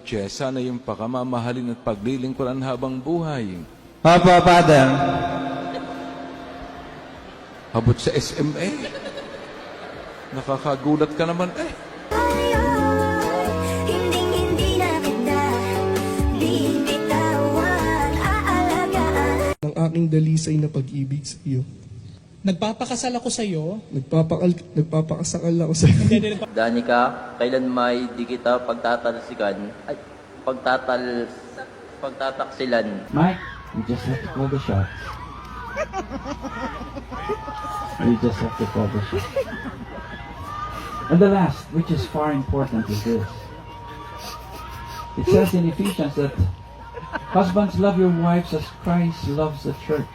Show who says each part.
Speaker 1: Jess, sana yung pakamamahalin at paglilingkuran habang buhay.
Speaker 2: Opo, Father.
Speaker 1: Abot sa SMA. Nakakagulat ka naman eh.
Speaker 3: Hindi na kita bibitawan, aalagaan.
Speaker 4: Ang aking dalisay na pag-ibig sa iyo.
Speaker 5: Nagpapakasal ako sa iyo.
Speaker 4: Nagpapakasakal ako sa iyo.
Speaker 6: Danica, kailan may di kita pagtataksilan.
Speaker 2: Mike, you just have to call the shots. You just have to call the shots. And the last, which is far important, is this. It says in Ephesians that husbands, love your wives as Christ loves the church.